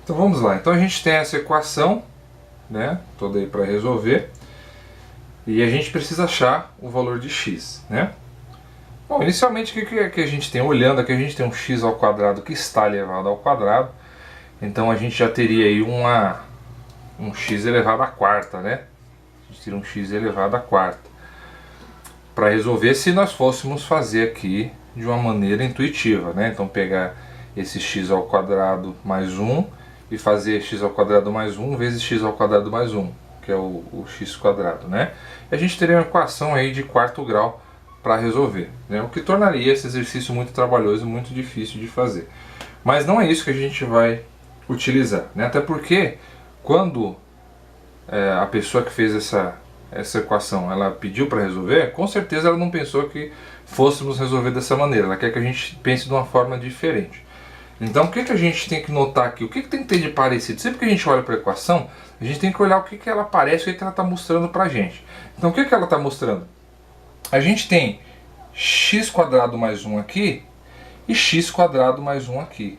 Então vamos lá. Então a gente tem essa equação, né, toda aí para resolver. E a gente precisa achar o valor de x, né? Bom, inicialmente o que a gente tem? Olhando aqui, a gente tem um x ao quadrado que está elevado ao quadrado. Então a gente já teria aí um x elevado à quarta, né? A gente teria um x elevado à quarta. Para resolver, se nós fôssemos fazer aqui de uma maneira intuitiva, né? Então pegar esse x ao quadrado mais 1 e fazer x ao quadrado mais 1 vezes x ao quadrado mais 1, que é o x quadrado, né? E a gente teria uma equação aí de quarto grau para resolver, né? O que tornaria esse exercício muito trabalhoso e muito difícil de fazer. Mas não é isso que a gente vai utilizar, né? Até porque quando a pessoa que fez essa equação ela pediu para resolver, com certeza ela não pensou que fôssemos resolver dessa maneira, ela quer que a gente pense de uma forma diferente. Então o que a gente tem que notar aqui? O que tem que ter de parecido? Sempre que a gente olha para a equação, a gente tem que olhar o que ela parece, o que ela está mostrando para a gente. Então o que ela está mostrando? A gente tem x quadrado mais 1 aqui e x quadrado mais 1 aqui.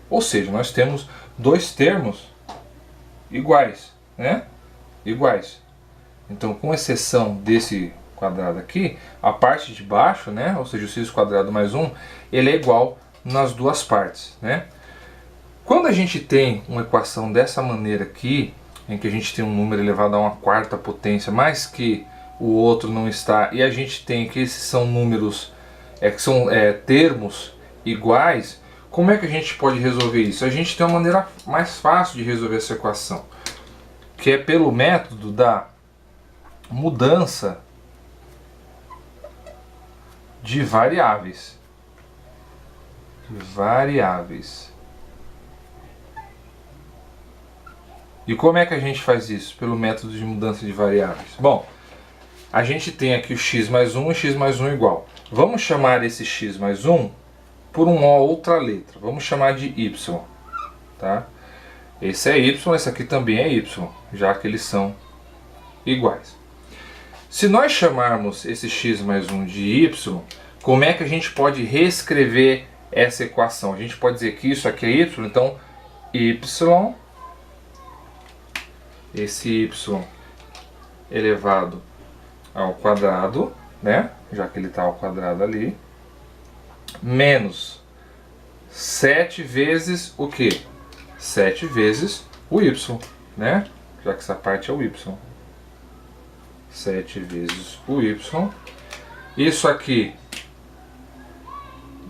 Ou seja, nós temos dois termos iguais, né? Iguais. Então, com exceção desse quadrado aqui, a parte de baixo, né? Ou seja, o x quadrado mais 1, ele é igual nas duas partes, né? Quando a gente tem uma equação dessa maneira aqui, em que a gente tem um número elevado a uma quarta potência, mas que o outro não está, e a gente tem que esses são números, que são termos iguais, como é que a gente pode resolver isso? A gente tem uma maneira mais fácil de resolver essa equação, que é pelo método da mudança de variáveis. E como é que a gente faz isso? Pelo método de mudança de variáveis. Bom, a gente tem aqui o x mais 1 e x mais 1 igual. Vamos chamar esse x mais 1 por uma outra letra. Vamos chamar de y. Tá? Esse é y, esse aqui também é y, já que eles são iguais. Se nós chamarmos esse x mais 1 de y, como é que a gente pode reescrever essa equação? A gente pode dizer que isso aqui é y, então y, esse y elevado ao quadrado, né? Já que ele está ao quadrado ali, menos 7 vezes o quê? 7 vezes o y, né? Já que essa parte é o y. 7 vezes o y. Isso aqui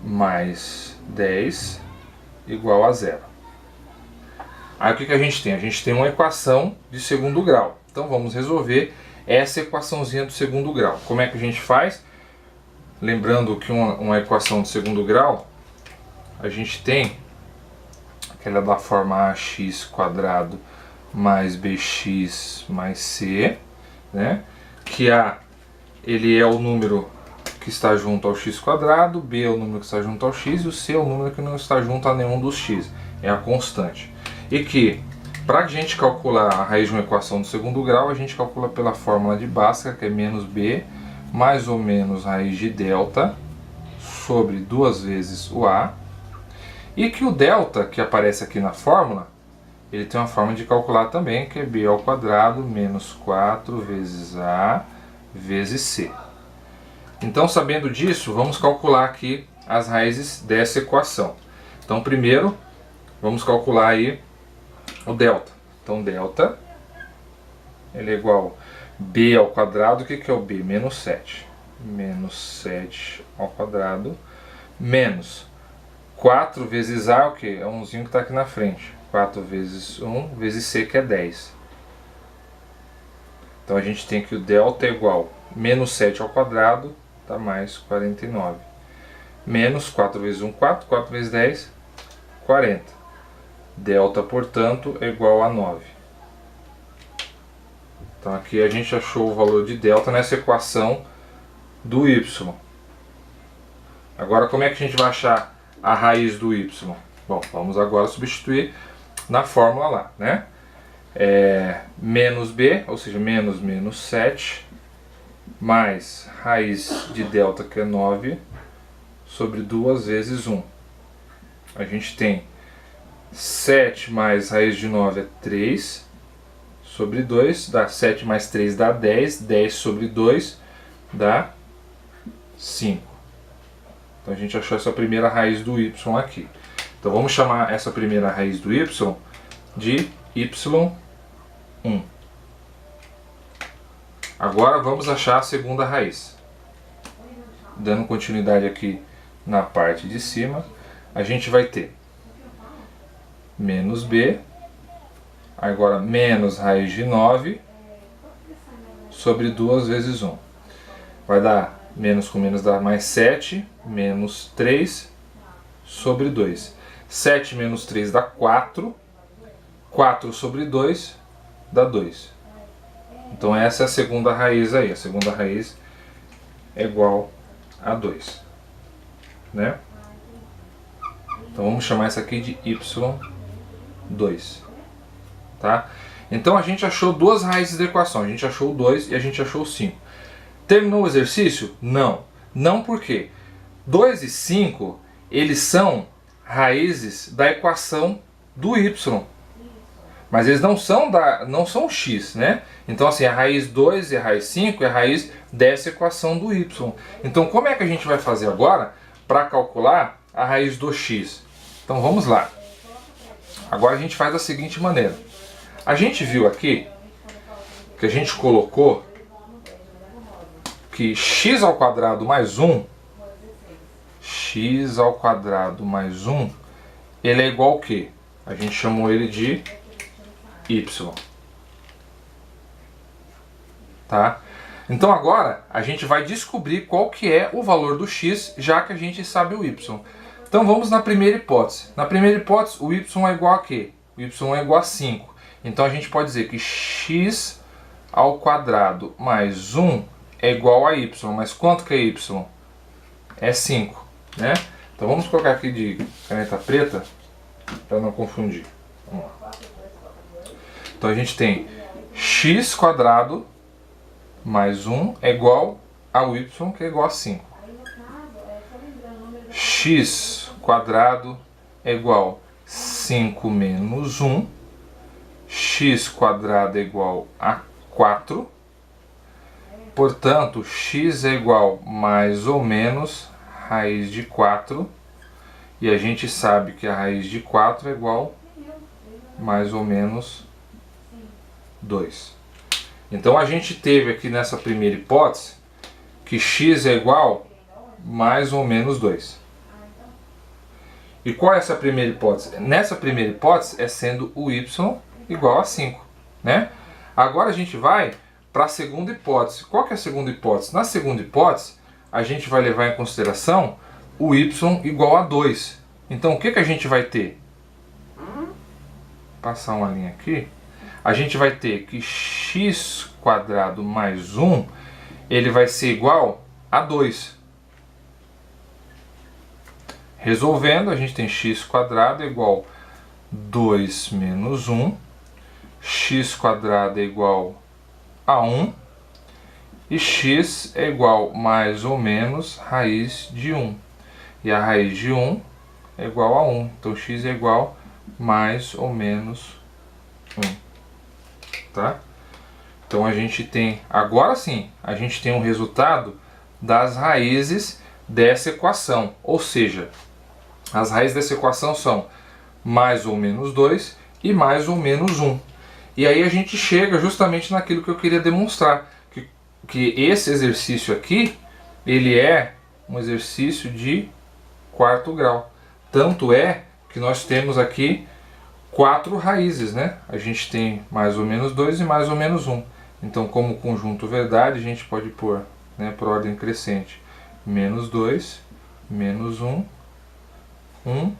mais 10 igual a 0. Aí o que a gente tem? A gente tem uma equação de segundo grau. Então vamos resolver essa equaçãozinha do segundo grau. Como é que a gente faz? Lembrando que uma equação de segundo grau, a gente tem aquela da forma ax quadrado mais bx mais c, né? Que A ele é o número que está junto ao x quadrado, B é o número que está junto ao x e o C é o número que não está junto a nenhum dos x, é a constante. E que, para a gente calcular a raiz de uma equação do segundo grau, a gente calcula pela fórmula de Bhaskara, que é menos B mais ou menos raiz de delta sobre 2 vezes o A, e que o delta que aparece aqui na fórmula, ele tem uma forma de calcular também, que é B ao quadrado menos 4 vezes A vezes C. Então, sabendo disso, vamos calcular aqui as raízes dessa equação. Então, primeiro, vamos calcular aí o delta. Então, delta ele é igual a B ao quadrado. O que é o B? Menos 7. Menos 7 ao quadrado. Menos 4 vezes A, o que? É umzinho que está aqui na frente. 4 vezes 1 vezes C, que é 10. Então, a gente tem que o delta é igual a menos 7 ao quadrado, tá, mais 49. Menos 4 vezes 1, 4. 4 vezes 10, 40. Delta, portanto, é igual a 9. Então aqui a gente achou o valor de delta nessa equação do y. Agora como é que a gente vai achar a raiz do y? Bom, vamos agora substituir na fórmula lá, né? Menos b, ou seja, menos 7, mais raiz de delta, que é 9, sobre 2 vezes 1. A gente tem 7 mais raiz de 9 é 3 sobre 2, dá 7 mais 3 dá 10, 10 sobre 2 dá 5. Então a gente achou essa primeira raiz do y aqui. Então vamos chamar essa primeira raiz do y de y1. Agora vamos achar a segunda raiz. Dando continuidade aqui na parte de cima, a gente vai ter menos b, agora menos raiz de 9 sobre 2 vezes 1. Vai dar menos com menos dá mais 7, menos 3 sobre 2. 7 menos 3 dá 4, 4 sobre 2 dá 2. Então essa é a segunda raiz aí, a segunda raiz é igual a 2, né? Então vamos chamar isso aqui de y2, tá? Então a gente achou duas raízes da equação, a gente achou o 2 e a gente achou o 5. Terminou o exercício? Não. Não por quê? 2 e 5, eles são raízes da equação do y. Mas eles não são x, né? Então assim, a raiz 2 e a raiz 5 é a raiz dessa equação do y. Então como é que a gente vai fazer agora para calcular a raiz do x? Então vamos lá. Agora a gente faz da seguinte maneira. A gente viu aqui que a gente colocou que x ao quadrado mais 1, x ao quadrado mais 1, ele é igual ao quê? A gente chamou ele de y. Tá? Então agora a gente vai descobrir qual que é o valor do x, já que a gente sabe o y. Então vamos na primeira hipótese. Na primeira hipótese o y é igual a quê? O y é igual a 5. Então a gente pode dizer que x ao quadrado mais 1 é igual a y. Mas quanto que é y? É 5. Né? Então vamos colocar aqui de caneta preta para não confundir. Vamos lá. Então a gente tem x quadrado mais 1 é igual ao y, que é igual a 5. X quadrado é igual a 5 menos 1. X quadrado é igual a 4. Portanto, x é igual mais ou menos raiz de 4. E a gente sabe que a raiz de 4 é igual mais ou menos 2. Então a gente teve aqui nessa primeira hipótese que x é igual mais ou menos 2. E qual é essa primeira hipótese? Nessa primeira hipótese é sendo o y igual a 5. Né? Agora a gente vai para a segunda hipótese. Qual que é a segunda hipótese? Na segunda hipótese a gente vai levar em consideração o y igual a 2. Então o que a gente vai ter? Vou passar uma linha aqui. A gente vai ter que x quadrado mais 1, ele vai ser igual a 2. Resolvendo, a gente tem x quadrado é igual a 2 menos 1, x quadrado é igual a 1, e x é igual mais ou menos raiz de 1. E a raiz de 1 é igual a 1, então x é igual mais ou menos 1. Tá? Então a gente tem, agora sim, a gente tem um resultado das raízes dessa equação. Ou seja, as raízes dessa equação são mais ou menos 2 e mais ou menos 1. E aí a gente chega justamente naquilo que eu queria demonstrar. Que esse exercício aqui, ele é um exercício de quarto grau. Tanto é que nós temos aqui 4 raízes, né? A gente tem mais ou menos 2 e mais ou menos 1. Então, como conjunto verdade, a gente pode pôr, né, por ordem crescente, menos 2, menos 1, 1,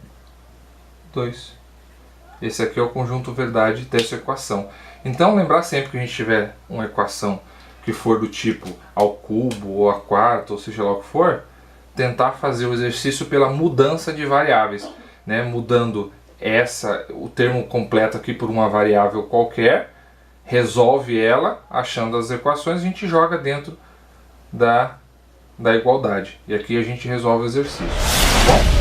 2. Esse aqui é o conjunto verdade dessa equação. Então, lembrar sempre que a gente tiver uma equação que for do tipo ao cubo ou a quarta, ou seja lá o que for, tentar fazer o exercício pela mudança de variáveis, né? Mudando o termo completo aqui por uma variável qualquer, resolve ela, achando as equações, a gente joga dentro da igualdade. E aqui a gente resolve o exercício. Tá bom?